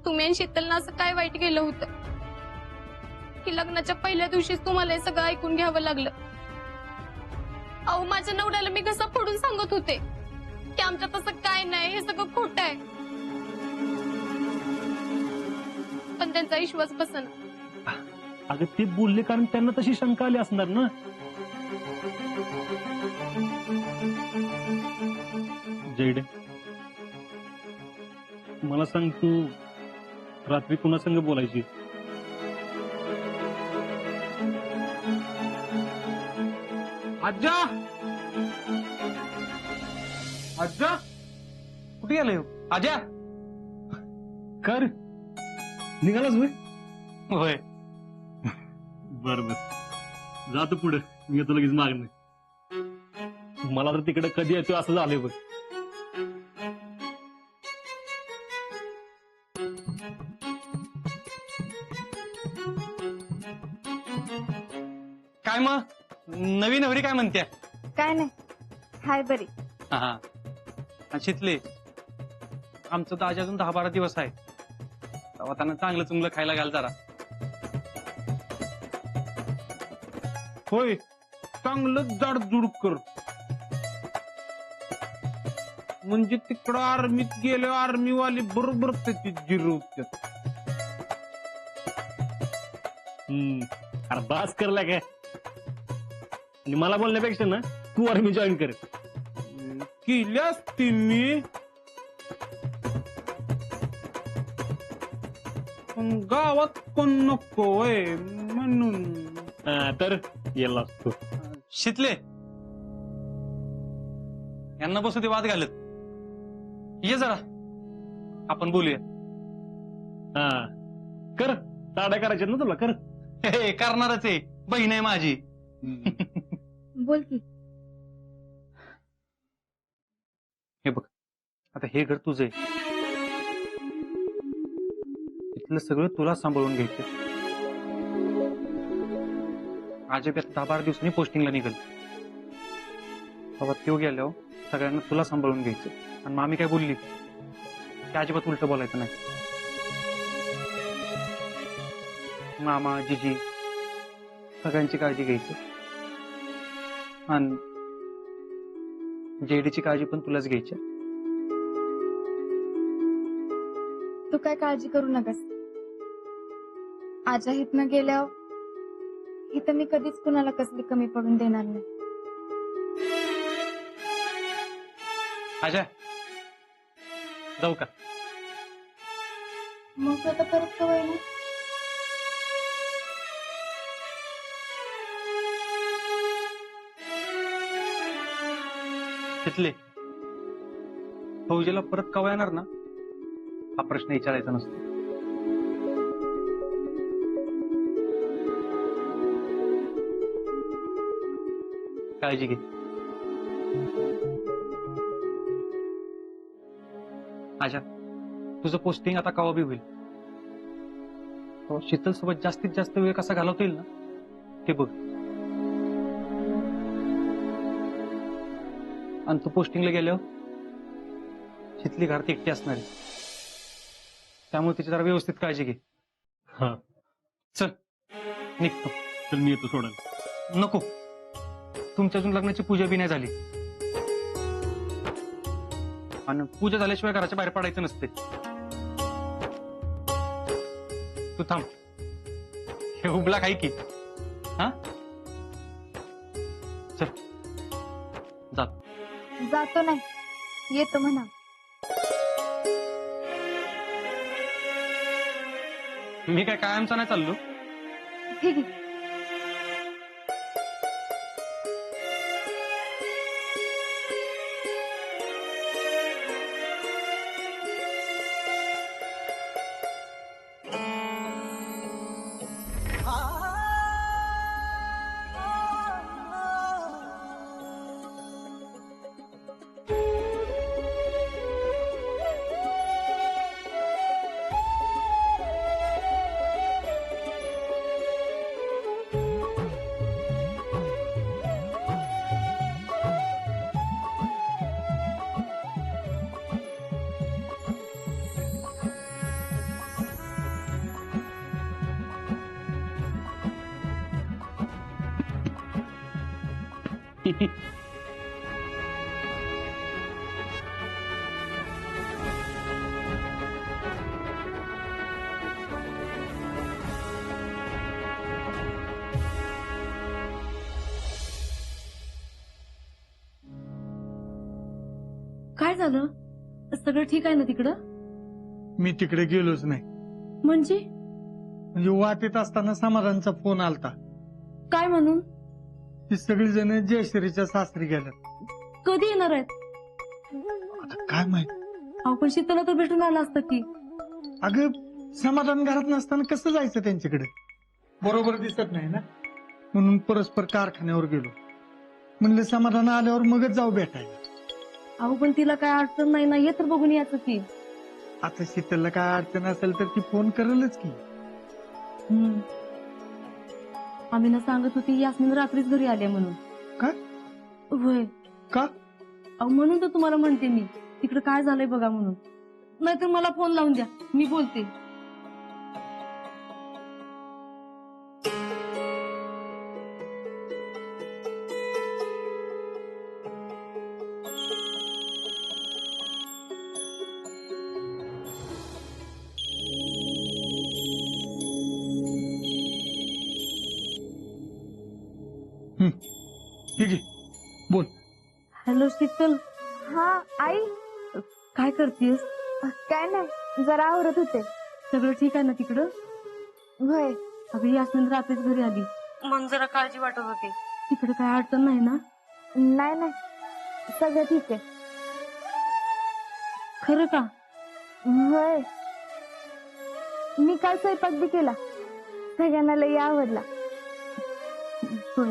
तुम्ही आणि शीतलनं असं काय वाईट केलं होतं की लग्नाच्या पहिल्या दिवशीच तुम्हाला हे सगळं ऐकून घ्यावं लागलं? अहो, माझ्या नवऱ्याला मी घसा फोडून सांगत होते की आमच्यात तसं काय नाही, हे सगळं खोटं आहे, पण त्यांचा विश्वास बसना. अगं ते बोलले कारण त्यांना तशी शंका आली असणार ना. जयडे, मला सांग, तू रात्री कुणा संग बोलायची? आज्जा, आज्जा कुठे गेले? आज्या, कर निघालाच होय? होय. बर बर, जातो पुढे, मी येतो लगेच मागणं. मला तर तिकडे कधी येतो असं झालंय बघ. काय मग नवी नवरी काय म्हणते? काय नाही, हाय बरी. हा, शितले, आमचं तर आज अजून 10-12 दिवस आहे. तेव्हा त्यांना चांगलं चुंगलं खायला घाल जरा. होय, चांगलं जाडजूड कर, म्हणजे तिकडं आर्मीत गेले आर्मीवाली बरोबर त्याची जिरवतात. अरे बास करला काय, आणि मला बोलण्यापेक्षा ना तू आर्मी जॉईन कर. केल्यास तुम्ही, पण गावात कोण नको वय म्हणून. तर येला असतो. शितले, यांना बसू दे वाद घालत. ये जरा आपण बोलूया. हा कर, ताड्या करायच्यात ना तुला, कर. हे करणारच आहे, बहीण आहे माझी. बोल की. हे बघ, आता हे घर तुझं आहे, इथलं सगळं तुला सांभाळून घ्यायचं. अजब 10-12 दिवसांनी पोस्टिंगला निघल, तेव्हा तो गेल्यावर सगळ्यांना तुला सांभाळून घ्यायचं. आणि मामी काय बोलली की अजिबात उलट बोलायचं नाही. मामा जिजी सगळ्यांची काळजी घ्यायची, आणि जेडीची काळजी पण तुलाच घ्यायची. तू काय काळजी करू नकस. आजा इथनं गेल्यावर इथं मी कधीच कुणाला कसली कमी पडून देणार नाही. आजा, जाऊ का? मग आता परत कवाय ना. तिथले फौजीला परत कवा येणार ना, हा प्रश्न विचारायचा नसतो. काळजी घे. आजा, तुझं पोस्टिंग आता कवा बी होईल, शीतल सोबत जास्तीत जास्त वेळ कसा घालवता येईल ना ते बघ. आणि तू पोस्टिंगला गेल्यावर शीतली घरात एकटी असणार आहे, त्यामुळे तिची जरा व्यवस्थित काळजी घे. हा चल निघतो. चल, मी येतो सोडायला. नको, तुमच्या अजून लग्नाची पूजा बी नाही झाली, आणि पूजा झाल्याशिवाय घराच्या बाहेर पडायचं नसते. तू थांब, हे उबला काही की. हा, चल जा. जातो नाही, येतो म्हणा. मी काय कायमचा नाही चाललो. ठीक आहे. काय झालं? सगळं ठीक आहे ना तिकडं? मी तिकडे गेलोच नाही. म्हणजे म्हणजे वाटेत असताना समाधानचा फोन आलता. काय म्हणून? ती सगळी जण जयश्रीच्या सासरी गेल्यात. कधी येणार आहेत? आता काय माहित. अहो पण शीतला तर भेटून आला असतं की. अगं समाधान घरात नसताना कसं जायचं त्यांच्याकडे? बरोबर दिसत नाही ना, म्हणून परस्पर कारखान्यावर गेलो. म्हणलं समाधान आल्यावर मगच जाऊ भेटायला. अहो पण तिला काय अडचण नाही ना, ये तर बघून यायचं की. आता शीतलला काय अडचण असेल तर ती फोन करेलच की. आम्ही ना सांगत होती यास्मिन रात्रीच घरी आले म्हणून. काय? होय. का? अहो म्हणून तर तुम्हाला म्हणते मी, तिकडे काय झालंय बघा म्हणून. नाहीतर मला फोन लावून द्या, मी बोलते. ठीक आहे, बोल. हॅलो शीतल. हा आई. काय करतेस? काय नाही, जरा आवरत होते. सगळं ठीक आहे ना तिकडं? होय. अगं यास्मिन रात्रीच घरी आली, मन जरा काळजी वाटत होती. तिकडे काय अडचण नाही ना? नाही नाही, सगळं ठीक आहे. खरं का? होय. मी काल स्वयंपाक बी केला, सगळ्यांना लई आवडला. बर.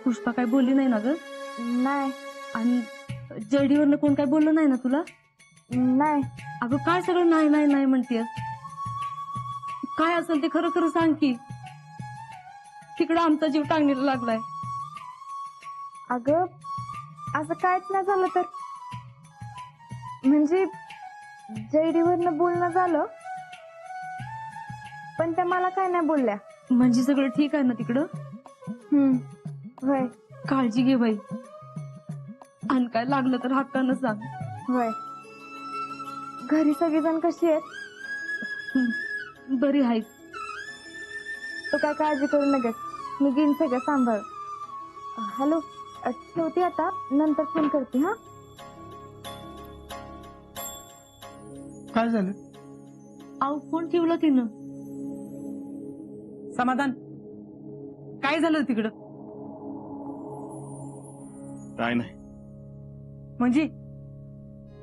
पुष्पा काय बोलली नाही ना ग? नाही आणि जडीवरनं कोण काय बोललं नाही ना तुला? नाही. अगं काय सगळं नाही नाही नाही म्हणतेस? काय असेल ते खरं खरं सांग की. तिकडं आमचा जीव टांगणीला लागलाय. अगं असं काहीच नाही झालं तर. म्हणजे जयडीवरनं बोलणं झालं, पण त्या मला काय नाही बोलल्या. म्हणजे सगळं ठीक आहे ना तिकडं? होय. काळजी घे बाई, आणि काय लागलं तर हक्कानं सांग. होय. घरी सगळेजण कशी आहेत? बरी आहेस? तू काय काळजी करू नकोस, मी घेईन सगळं सांभाळ. हॅलो, ठेवते आता, नंतर फोन करते. हा. काय झालं? अहो फोन ठेवला तिनं. समाधान, काय झालं तिकडं? काय नाही. म्हणजे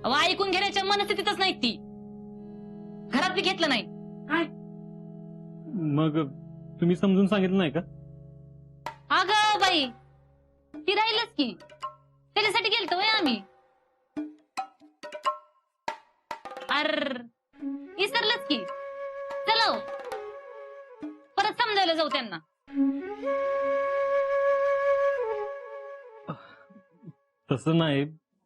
अहो, ऐकून घेण्याच्या मनस्थितीतच नाही ती. घरात बी घेतलं नाही. काय? मग तुम्ही समजून सांगितलं नाही का? अगं बाई, ती राहिलच की, त्याच्यासाठी गेलतो होय आम्ही. अर इसरलंच की. चलो परत समजायला जाऊ त्यांना. तसं नाही,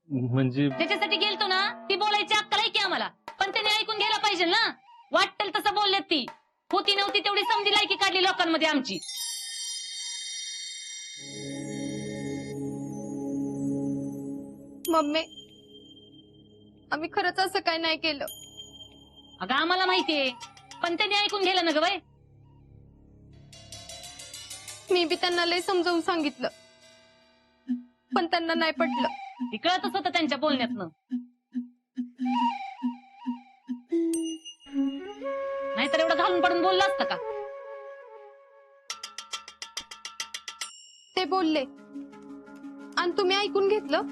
म्हणजे त्याच्यासाठी गेलतो ना, ती बोलायची अक्कल आहे की आम्हाला, पण त्याने ऐकून घ्यायला पाहिजे ना. वाटेल तसं बोललेत ती. होती नव्हती तेवढी समजी लायकी काढली लोकांमध्ये आमची. मम्मी, आम्ही खरंच असं काय नाही केलं. अगं आम्हाला माहितीये, पण त्यांनी ऐकून गेलं ना ग बाई. मी बी त्यांना लय समजावून सांगितलं, पण त्यांना नाही पटलं. ती कळतच होतं त्यांच्या बोलण्यातनं. नाहीतर एवढं घालून पडून बोललं असतं का? ते बोलले आणि तुम्ही ऐकून घेतलं.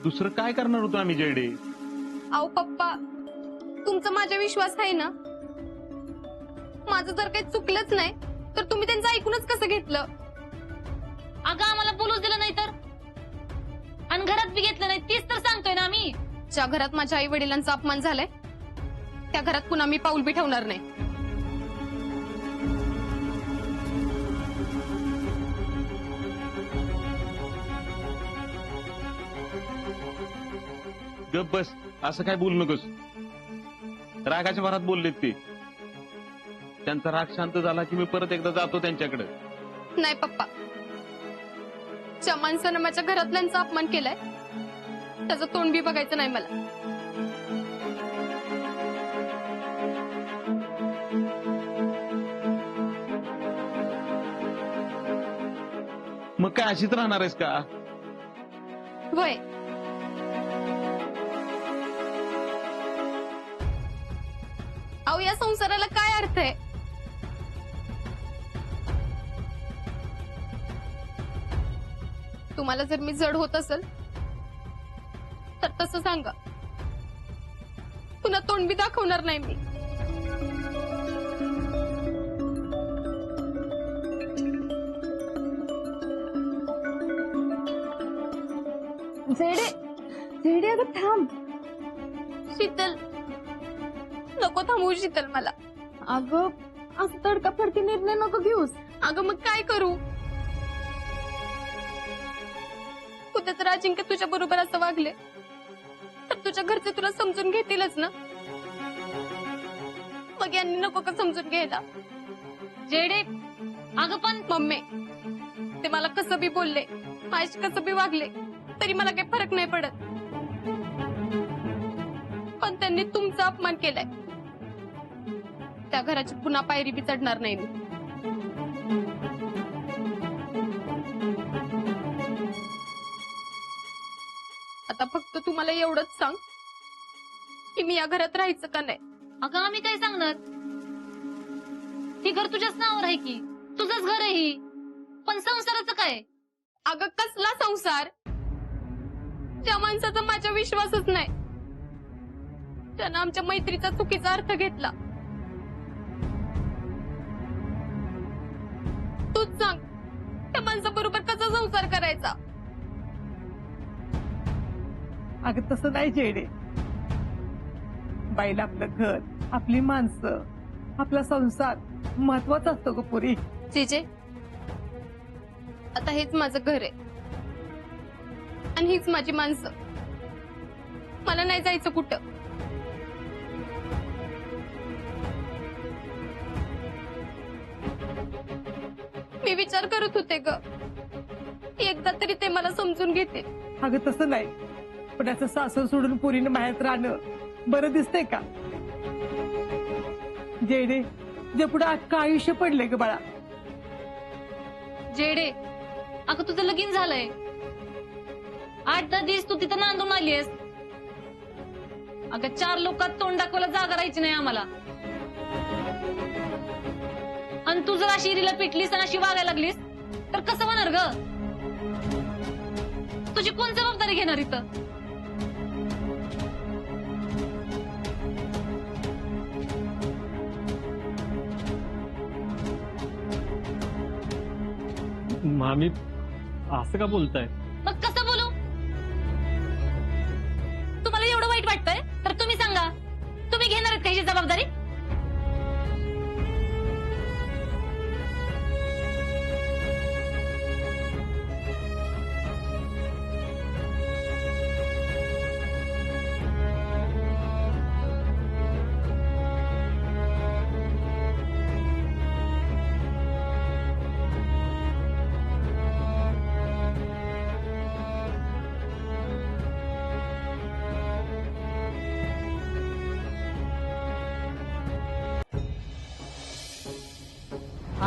दुसरं काय करणार होतो आम्ही जयडे? अहो पप्पा, तुमचा माझा विश्वास आहे ना. माझं जर काही चुकलंच नाही तर तुम्ही त्यांचं ऐकूनच कसं घेतलं? अगं आम्हाला बोलूच दिलं नाही तर, आणि घरात बी घेतलं नाही. तीच तर सांगतोय ना आम्ही. ज्या घरात माझ्या आई वडिलांचा अपमान झालाय त्या घरात पुन्हा मी पाऊल बी ठेवणार नाही. गप बस, असं काय बोलू नकोस. रागाच्या भरात बोललेत ते. त्यांचा राग शांत झाला की मी परत एकदा जातो त्यांच्याकडे. नाही पप्पा, ज्या माणसानं माझ्या घरातल्यांचा अपमान केलाय त्याचं तोंड बी बघायचं नाही मला. मग काय अशीच राहणार आहेस का? वय अहो या संसाराला काय अर्थ आहे? तुम्हाला जर मी जड होत असेल तर तसं सांगा, पुन्हा तोंड बी दाखवणार नाही मी. जेडे जेडे अगं थांब. शीतल नको थांबवू शीतल मला. अगं असं तडकाफडकी निर्णय नको घेऊस. अगं मग काय करू? उद्या तर अजिंक्य तुझ्या बरोबर असं वागले तर तुझ्या घरचे तुला समजून घेतीलच ना. मग यांनी नको का समजून घ्यायला? जेडे अगं पण मम्मी ते मला कसं बी बोलले, माझ्याशी कसं बी वागले तरी मला काही फरक नाही पडत. पण त्यांनी तुमचा अपमान केलाय, त्या घराची पुन्हा पायरी बी चढणार नाही मी. आता फक्त तुम्हाला एवढंच सांग की मी या घरात राहायचं का नाही. अगं आम्ही काय सांगणार? ही घर तुझ्याच नावावर आहे की, तुझंच घर आहे ही. पण संसाराचं काय? अगं कसला संसार? ज्या माणसाचा माझ्या विश्वासच नाही, त्यानं आमच्या मैत्रीचा चुकीचा अर्थ घेतला. तूच सांग त्या माणसाबरोबर कसा संसार करायचा? अगं तसं नाही जेडे. बाईला आपलं घर, आपली माणसं, आपला संसार महत्वाचा असतो ग पुरी. जेजे आता हेच माझं घर आहे आणि हीच माझी माणसं. मला नाही जायचं कुठं. मी विचार करत होते ग, एकदा तरी ते मला समजून घेते. अगं तसं नाही, पण असं सासर सोडून पुरीने बाहेर राहणं बरं दिसतंय का? जेडे जे पुढे अख्खं आयुष्य पडलंय ग बाळा. जेडे अगं तुझं लगीन झालंय, 8-10 दिवस तू तिथं नांदून आलीयस. अगं 4 लोकात तोंड दाखवायला जागा राहायची नाही आम्हाला. आणि तू जर अशी हिरीला पिटलीस आणि अशी वागायला लागलीस तर कसं होणार ग? तुझी कोण जबाबदारी घेणार इथं? मामी असं का बोलताय? मग कसं बोलू? तुम्हाला एवढं वाईट वाटतंय तर तुम्ही सांगा, तुम्ही घेणार आहेत का ह्याची जबाबदारी?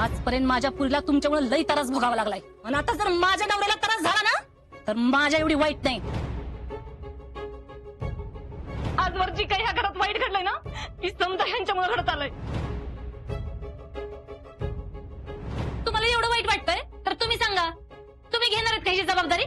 आजपर्यंत माझ्या पुरीला तुमच्यामुळे लई त्रास भोगावा लागलाय, आणि आता जर माझ्या नवऱ्याला त्रास झाला ना तर माझ्या एवढी वाईट नाही. आजवर जी काही ह्या घरात वाईट घडलंय ना ती समजा ह्यांच्यामुळे घडत आलंय. तुम्हाला एवढं वाईट वाटतंय तर तुम्ही सांगा, तुम्ही घेणार आहेत का ह्याची जबाबदारी?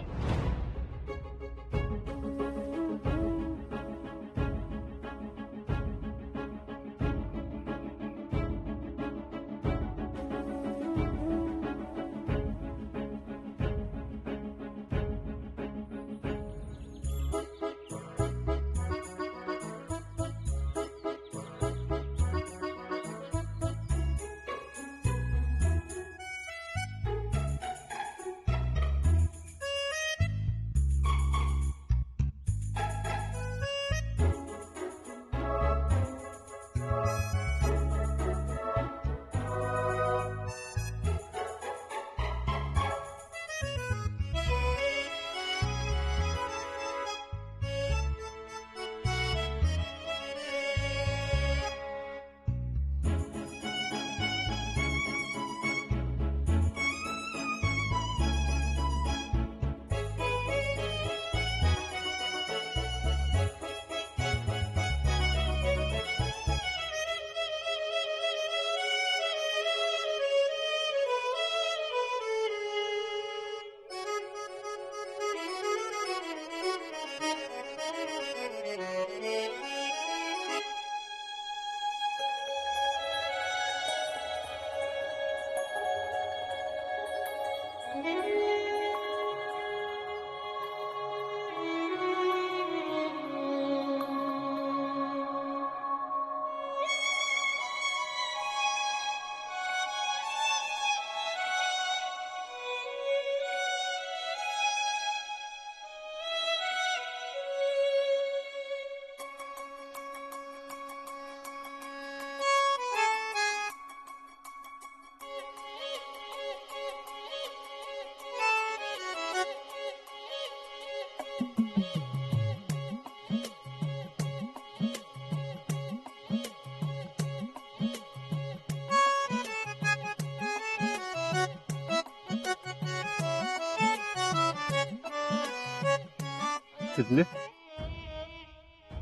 तिथले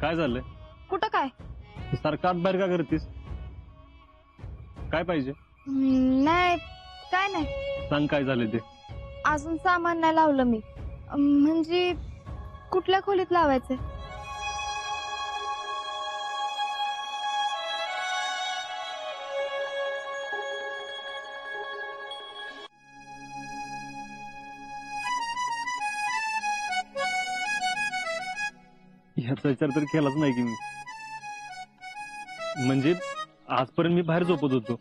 काय झालंय? कुठं काय? तू सारखं आत बाहेर का करतेस? काय पाहिजे? नाही, काय नाही. सांग काय झालं ते. अजून सामान नाही लावलं मी. म्हणजे कुठल्या खोलीत लावायचंय? ह्याचा विचार तर केलाच नाही की मी. म्हणजे आजपर्यंत मी बाहेर झोपत होतो.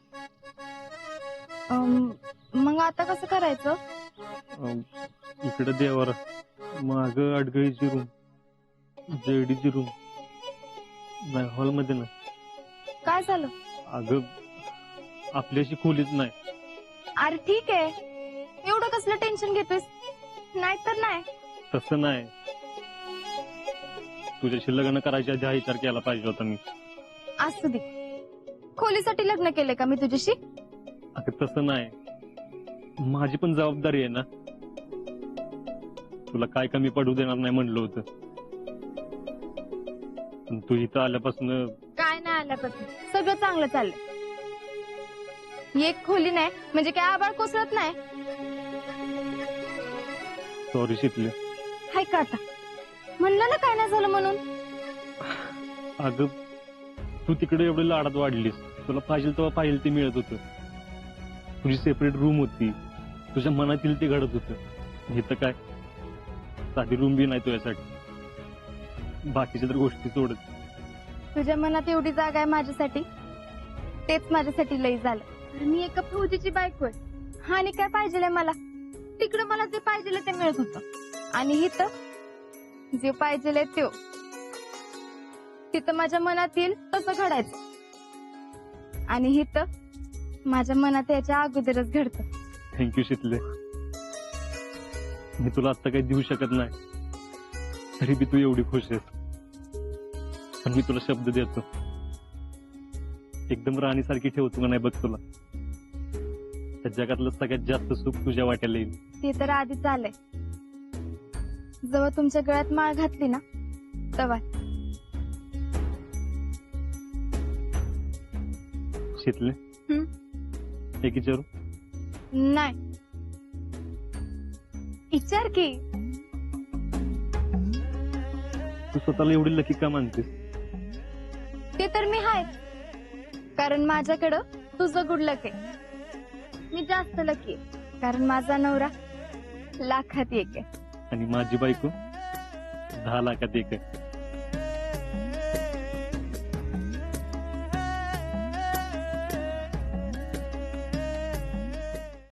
मग आता कसं करायचं? इकडे देवार, माग अडगळीची रूम, जेडीची रूम, नाही हॉलमध्ये ना. काय झालं? अगं आपल्याशी खोलीच नाही. अरे ठीक आहे, एवढं कसलं टेन्शन घेतोस? नाहीतर नाही. तसं नाही, तुझ्याशी लग्न करायच्या आधी हा विचार केला पाहिजे होता मी. असू दे, खोलीसाठी लग्न केलंय का मी तुझ्याशी? अगं तसं नाही, माझी पण जबाबदारी आहे ना. तुला काय कमी पडू देणार नाही म्हणलं होतं, पण तू इथं आल्यापासून काय नाही आल्यापासून सगळं चांगलं चाललंय. एक खोली नाही म्हणजे काय आबाळ कोसळत नाही. सॉरी शिकले. हाय का आता? म्हणलं ना काय नाही झालं म्हणून. अगं तू तिकडे एवढी लाडात वाढलीस, तुला पाहिजे तेव्हा पाहिजे ते मिळत होतं. तुझी सेपरेट रूम होती, तुझ्या मनात येईल ते घडत होतं. हे तर काय साधी रूम बी नाही तुझ्यासाठी, बाकीच्या तर गोष्टी सोडत. तुझ्या मनात एवढी जागा आहे माझ्यासाठी, तेच माझ्यासाठी लई झालं. मी एका फौजीची बायको आहे आणि काय पाहिजे मला? तिकडं मला जे पाहिजे ते मिळत होतं आणि इथं जे पाहिजे ते तिथं माझ्या मनात येईल तसं घडायचं आणि इथं माझ्या मनात याच्या अगोदरच घडतं. थँक्यू शितले. मी तुला आता काही देऊ शकत नाही, तरी बी तू एवढी खुश आहेस. पण मी तुला शब्द देतो, एकदम राणीसारखी ठेवतो का नाही बघ तुला. त्या जगातलं सगळ्यात जास्त सुख तुझ्या वाट्याला येईल. ते तर आधीच आलंय. जेव्हा तुमच्या गळ्यात माळ घातली ना तेव्हा. शितले एक विचारू? नाही, विचार की. तू स्वतःला एवढी लकी का मानतेस? ते तर मी हाय, कारण माझ्याकडं तुझं गुड लक आहे. मी जास्त लकी आहे कारण माझा नवरा लाखात एक आहे आणि माझी बायको 10 लाखात एक आहे.